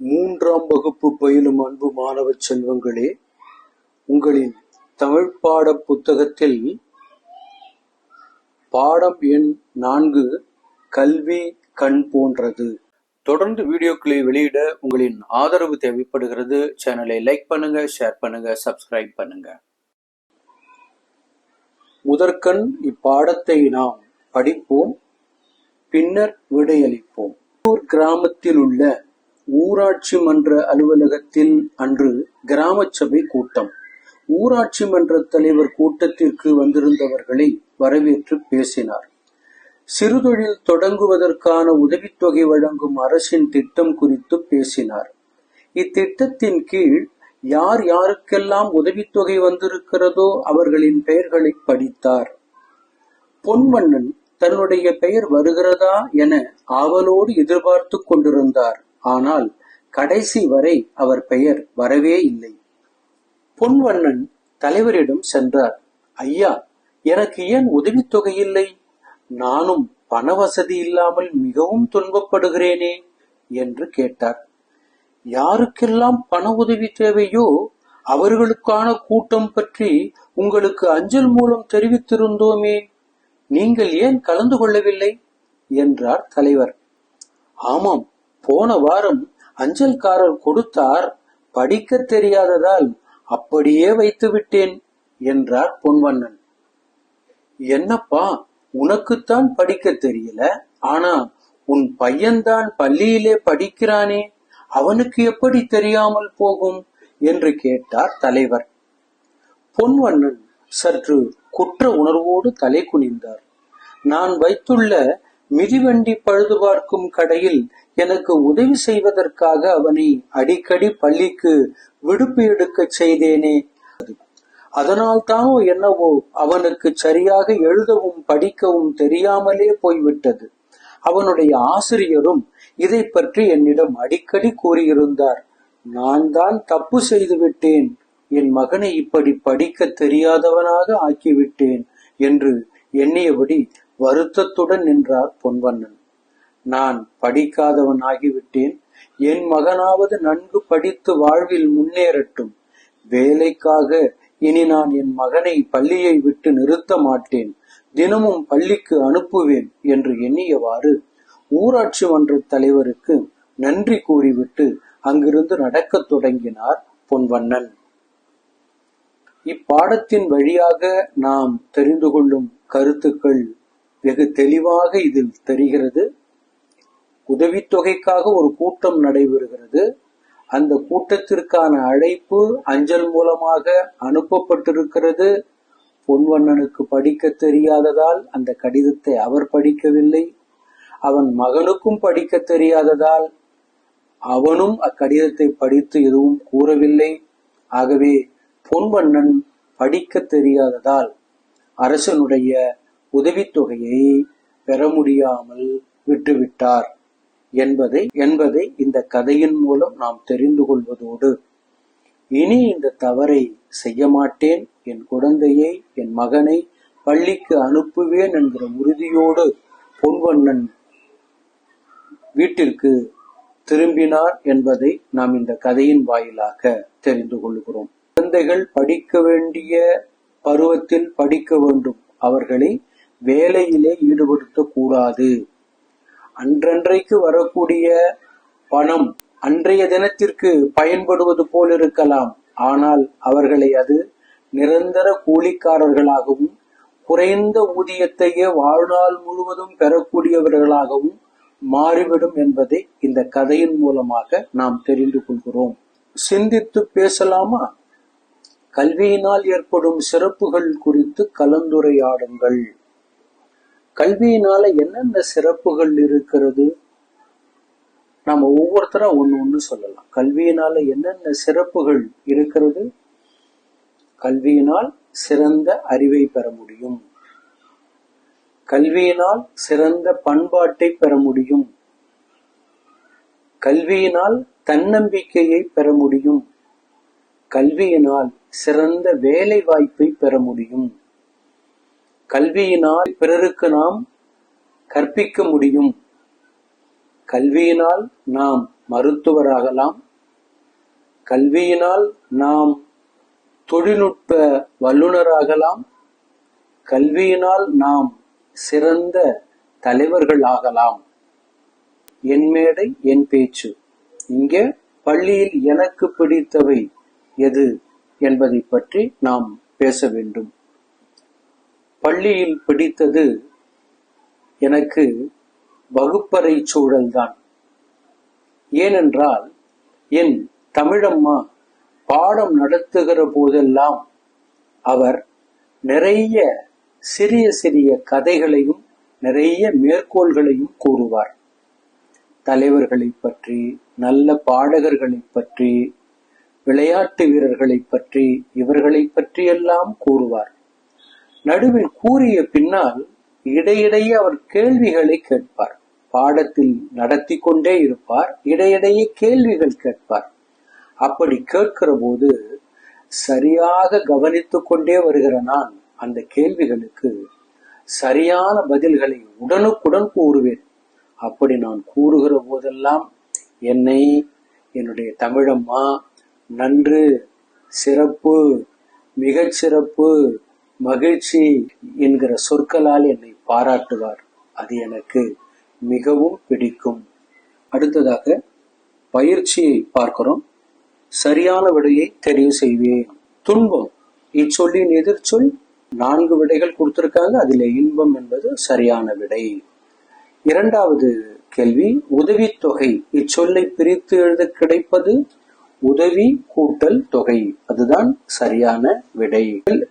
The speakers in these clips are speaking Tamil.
மூன்றாம் வகுப்பு பயிலும் அன்பு மாணவ செல்வங்களே, உங்களின் தமிழ் பாட புத்தகத்தில் பாடம் எண் 4 கல்வி கண் போன்றது. தொடர்ந்து வீடியோக்களை வெளியிட உங்களின் ஆதரவு தேவைப்படுகிறது. சேனலை லைக் பண்ணுங்க, ஷேர் பண்ணுங்க, சப்ஸ்கிரைப் பண்ணுங்க. முதற்கண் இப்பாடத்தை நாம் படிப்போம், பின்னர் விடையளிப்போம். கிராமத்தில் உள்ள ஊராட்சி மன்ற அலுவலகத்தில் அன்று கிராம சபை கூட்டம். ஊராட்சி மன்ற தலைவர் கூட்டத்திற்கு வந்திருந்தவர்களை வரவேற்று பேசினார். சிறுதொழில் தொடங்குவதற்கான உதவித்தொகை வழங்கும் அரசின் திட்டம் குறித்து பேசினார். இத்திட்டத்தின் கீழ் யார் யாருக்கெல்லாம் உதவித்தொகை வந்திருக்கிறதோ அவர்களின் பெயர்களை படித்தார். பொன்வண்ணன் தன்னுடைய பெயர் வருகிறதா என ஆவலோடு எதிர்பார்த்து கொண்டிருந்தார். ஆனால் கடைசி வரை அவர் பெயர் வரவே இல்லை. பொன்வண்ணன் தலைவரிடம் சென்றார். ஐயா, எனக்கு ஏன் உதவித்தொகை இல்லை? நானும் பண வசதி இல்லாமல் மிகவும் துன்பப்படுகிறேனே என்று கேட்டார். யாருக்கெல்லாம் பண உதவி தேவையோ அவர்களுக்கான கூட்டம் பற்றி உங்களுக்கு அஞ்சல் மூலம் தெரிவித்திருந்தோமே, நீங்கள் ஏன் கலந்து கொள்ளவில்லை என்றார் தலைவர். ஆமாம், போன வாரம் அஞ்சல்காரர் கொடுத்தார், படிக்க தெரியாததால் அப்படியே வைத்து விட்டேன் என்றார் பொன்வண்ணன். என்னப்பா, உனக்குத்தான் படிக்க தெரியல, ஆனா உன் பையன்தான் பள்ளியிலே படிக்கிறானே, அவனுக்கு எப்படி தெரியாமல் போகும் என்று கேட்டார் தலைவர். பொன்வண்ணன் சற்று குற்ற உணர்வோடு தலை குனிந்தார். நான் வைத்துள்ள மிதிவண்டி பழுது பார்க்கும் கடையில் எனக்கு உதவி செய்வதற்காக அவனை அடிக்கடி பள்ளிக்கு விடுப்பு எடுக்க செய்தேனே, அதனால் தானோ என்னவோ அவனுக்கு சரியாக எழுதவும் படிக்கவும் தெரியாமலே போய்விட்டது. அவனுடைய ஆசிரியரும் இதை பற்றி என்னிடம் அடிக்கடி கூறியிருந்தார். நான் தான் தப்பு செய்து விட்டேன், என் மகனை இப்படி படிக்க தெரியாதவனாக ஆக்கிவிட்டேன் என்று எண்ணியபடி வருத்தத்துடன் நின்றார் பொன்வண்ணன். நான் படிக்காதவன் ஆகிவிட்டேன், என் மகனாவது நன்கு படித்து வாழ்வில் முன்னேறட்டும். வேலைக்காக இனி நான் என் மகனை பள்ளியை விட்டு நிறுத்த மாட்டேன், தினமும் பள்ளிக்கு அனுப்புவேன் என்று எண்ணியவாறு ஊராட்சி மன்ற தலைவருக்கு நன்றி கூறிவிட்டு அங்கிருந்து நடக்கத் தொடங்கினார் பொன்வண்ணன். இப்பாடத்தின் வழியாக நாம் தெரிந்து கொள்ளும் கருத்துக்கள் வெகு தெளிவாக இதில் தெரிகிறது. உதவித்தொகைக்காக ஒரு கூட்டம் நடைபெறுகிறது. அந்த கூட்டத்திற்கான அழைப்பு அஞ்சல் மூலமாக அனுப்பப்பட்டிருக்கிறது. பொன்வண்ணனுக்கு படிக்க தெரியாததால் அந்த கடிதத்தை அவர் படிக்கவில்லை. அவன் மகனுக்கும் படிக்க தெரியாததால் அவனும் அக்கடிதத்தை படித்து எதுவும் கூறவில்லை. ஆகவே பொன்வண்ணன் படிக்க தெரியாததால் அரசனுடைய உதவித்தொகையை பெற முடியாமல் விட்டுவிட்டார் என்பதை இந்த கதையின் மூலம் நாம் தெரிந்து கொள்வதோடு, இனி இந்த தவறை செய்ய மாட்டேன், என் குழந்தையை, என் மகனை பள்ளிக்கு அனுப்புவேன் என்கிற உறுதியோடு பொன்வண்ணன் வீட்டிற்கு திரும்பினார் என்பதை நாம் இந்த கதையின் வாயிலாக தெரிந்து கொள்கிறோம். குழந்தைகள் படிக்க வேண்டிய பருவத்தில் படிக்க வேண்டும். அவர்களை வேலையிலே ஈடுபடுத்தக் கூடாது. அன்றன்றைக்கு வரக்கூடிய பணம் அன்றைய தினத்திற்கு பயன்படுவது போல் இருக்கலாம். ஆனால் அவர்களை அது நிரந்தர கூலிக்காரர்களாகவும் குறைந்த ஊதியத்தையே வாழ்நாள் முழுவதும் பெறக்கூடியவர்களாகவும் மாறிவிடும் என்பதை இந்த கதையின் மூலமாக நாம் தெரிந்து கொள்கிறோம். சிந்தித்து பேசலாமா? கல்வியினால் ஏற்படும் சிறப்புகள் குறித்து கலந்துரையாடுங்கள். கல்வியினால என்னென்ன சிறப்புகள் இருக்கிறது? நாம ஒவ்வொருத்தரா ஒண்ணு சொல்லலாம். கல்வியினால என்னென்ன சிறப்புகள் இருக்கிறது? கல்வியினால் சிறந்த அறிவை பெற முடியும். கல்வியினால் சிறந்த பண்பாட்டை பெற முடியும். கல்வியினால் தன்னம்பிக்கையை பெற முடியும். கல்வியினால் சிறந்த வேலை வாய்ப்பை பெற முடியும். கல்வியினால் பிறருக்கு நாம் கற்பிக்க முடியும். கல்வியினால் நாம் மருத்துவராகலாம், கல்வியினால் நாம் தொழில்நுட்ப வல்லுநராகலாம், கல்வியினால் நாம் சிறந்த தலைவர்கள் ஆகலாம். என் மேடை என் பேச்சு. இங்கே பள்ளியில் எனக்கு பிடித்தவை எது என்பதை பற்றி நாம் பேச வேண்டும். பள்ளியில் பிடித்தது எனக்கு வகுப்பறை சூழல்தான். ஏனென்றால் என் தமிழம்மா பாடம் நடத்துகிற போதெல்லாம் அவர் நிறைய சிறிய சிறிய கதைகளையும் நிறைய மேற்கோள்களையும் கூறுவார். தலைவர்களை பற்றி, நல்ல பாடகர்களை பற்றி, விளையாட்டு வீரர்களை பற்றி, இவர்களை பற்றியெல்லாம் கூறுவார். நடுவில் கூறிய பின்னால் இடையிடையே அவர் கேள்விகளை கேட்பார். பாடத்தில் நடத்தி கொண்டே இருப்பார், இடையிடையே கேள்விகள் கேட்பார். அப்படி கேட்கிற போது சரியாக கவனித்துக் கொண்டே வருகிற நான் அந்த கேள்விகளுக்கு சரியான பதில்களை உடனுக்குடன் கூறுவேன். அப்படி நான் கூறுகிற போதெல்லாம் என்னை என்னுடைய தமிழம்மா நன்று, சிறப்பு, மிகச்சிறப்பு, மகிழ்ச்சி என்கிற சொற்களால் என்னை பாராட்டுவார். அது எனக்கு மிகவும் பிடிக்கும். அடுத்ததாக பயிற்சியை பார்க்கிறோம். சரியான விடையை தெரிவு செய்வேன். துன்பம் இச்சொல்லின் எதிர்ச்சொல் 4 விடைகள் கொடுத்திருக்காங்க. அதில் இன்பம் என்பது சரியான விடை. இரண்டாவது கேள்வி, உதவித்தொகை இச்சொல்லை பிரித்து எழுத கிடைப்பது உதவி கூட்டல் தொகை. அதுதான் சரியான விடை.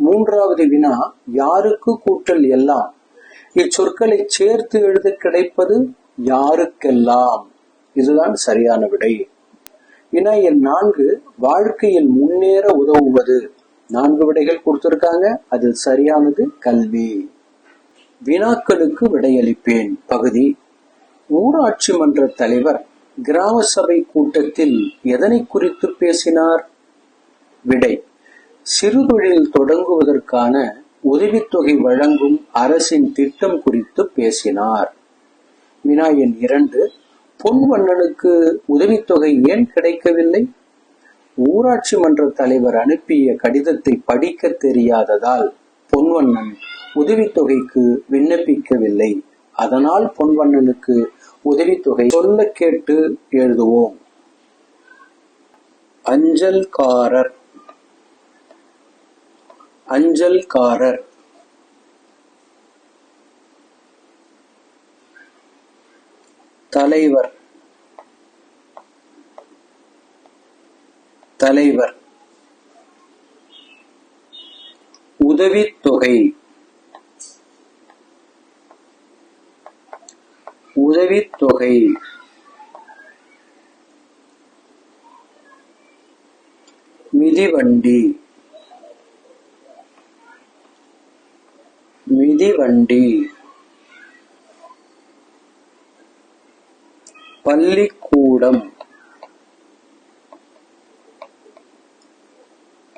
மூன்றாவது வினா, யாருக்கு கூட்டல் எல்லாம் இச்சொற்களை சேர்த்து எழுத கிடைப்பது யாருக்கெல்லாம். இதுதான் சரியான விடை. வினா எண் 4, வாழ்க்கையில் முன்னேற உதவுவது. 4 விடைகள் கொடுத்திருக்காங்க. அதில் சரியானது கல்வி. வினாக்களுக்கு விடையளிப்பேன். பகுதி, ஊராட்சி மன்ற தலைவர் கிராம சபை கூட்டத்தில் எதனை குறித்து பேசினார்? விடை, சிறுதொழில் தொடங்குவதற்கான உதவித்தொகை வழங்கும் அரசின் திட்டம் குறித்து பேசினார். வினா எண் 2, பொன்வண்ணனுக்கு உதவித்தொகை ஏன் கிடைக்கவில்லை? ஊராட்சி மன்ற தலைவர் அனுப்பிய கடிதத்தை படிக்க தெரியாததால் பொன்வண்ணன் உதவித்தொகைக்கு விண்ணப்பிக்கவில்லை. அதனால் பொன்வண்ணனுக்கு உதவித்தொகை சொல்ல கேட்டு எழுதுவோம். அஞ்சல்காரர். அஞ்சல்காரர். தலைவர். தலைவர். உதவித்தொகை. உதவித்தொகை. மிதிவண்டி. மிதிவண்டி. பள்ளிக்கூடம்.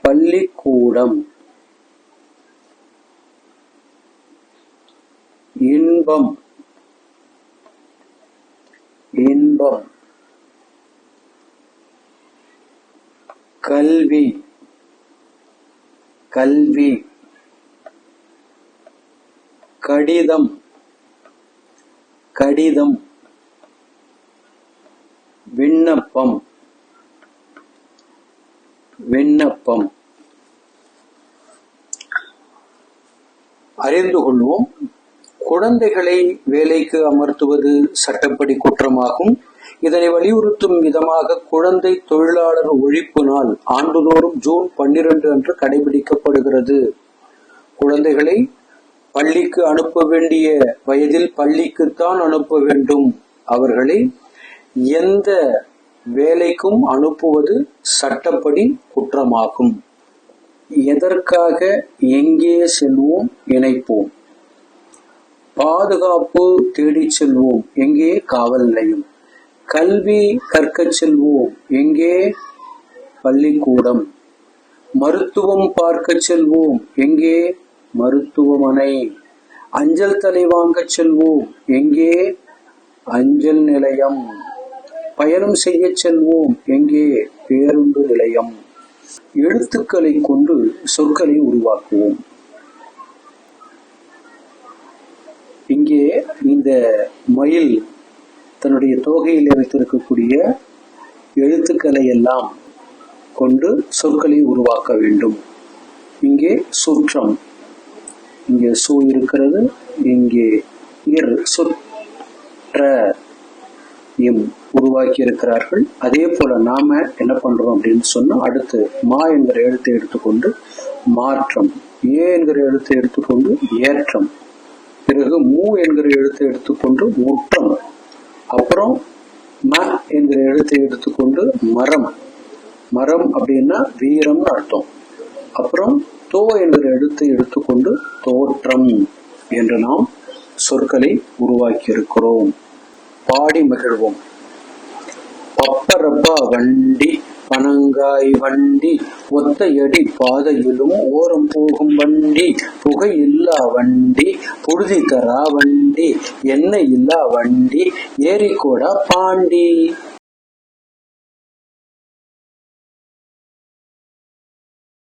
பள்ளிக்கூடம். இன்பம். இன்பம். கல்வி. கல்வி. கடிதம். கடிதம். விண்ணப்பம். விண்ணப்பம். அறிந்து கொள்வோம். குழந்தைகளை வேலைக்கு அமர்த்துவது சட்டப்படி குற்றமாகும். இதனை வலியுறுத்தும் விதமாக குழந்தை தொழிலாளர் ஒழிப்பு நாள் ஆண்டுதோறும் ஜூன் 12 அன்று கடைபிடிக்கப்படுகிறது. குழந்தைகளை பள்ளிக்கு அனுப்ப வேண்டிய வயதில் பள்ளிக்குத்தான் அனுப்ப வேண்டும். அவர்களை எந்த வேலைக்கும் அனுப்புவது சட்டப்படி குற்றமாகும். எதற்காக எங்கே செல்வோம் இணைப்போம். பாதுகாப்பு தேடிச் செல்வோம். எங்கே? காவல் நிலையம். கல்வி கற்கச் செல்வோம். எங்கே? பள்ளிக்கூடம். மருத்துவம் பார்க்க செல்வோம். எங்கே? மருத்துவமனை. அஞ்சல் தலை வாங்க செல்வோம். எங்கே? அஞ்சல் நிலையம். பயணம் செய்ய செல்வோம். எங்கே? பேருந்து நிலையம். எழுத்துக்களை கொண்டு சொற்களை உருவாக்குவோம். இங்கே இந்த மயில் தன்னுடைய தோகையில் வைத்திருக்கக்கூடிய எழுத்துக்களை எல்லாம் கொண்டு சொற்களை உருவாக்க வேண்டும். இங்கே சுற்றம், இங்கே சு இருக்கிறது, இங்கே இர் சுற்ற இம் உருவாக்கி இருக்கிறார்கள். அதே போல நாம என்ன பண்றோம் அப்படின்னு சொன்னா, அடுத்து மா என்கிற எழுத்தை எடுத்துக்கொண்டு மாற்றம், ஏ என்கிற எழுத்தை எடுத்துக்கொண்டு ஏற்றம், பிறகு மூ என்கிற எழுத்தை எடுத்துக்கொண்டு முற்றம், அப்புறம் ம என்கிற எழுத்தை எடுத்துக்கொண்டு மரம், மரம் அப்படின்னா வீரம்னு அர்த்தம். அப்புறம் தோ என்கிற எழுத்தை எடுத்துக்கொண்டு தோற்றம் என்று நாம் சொற்களை உருவாக்கி இருக்கிறோம். பாடி மகிழ்வோம். பப்பரப்பா வண்டி பனங்காய் வண்டி ஒத்தையடி பாதையிலும் ஓரம் போகும் வண்டி, புகை இல்லா வண்டி புழுதி தரா வண்டி, எண்ணெய் இல்லா வண்டி ஏரிக்கோடா பாண்டி.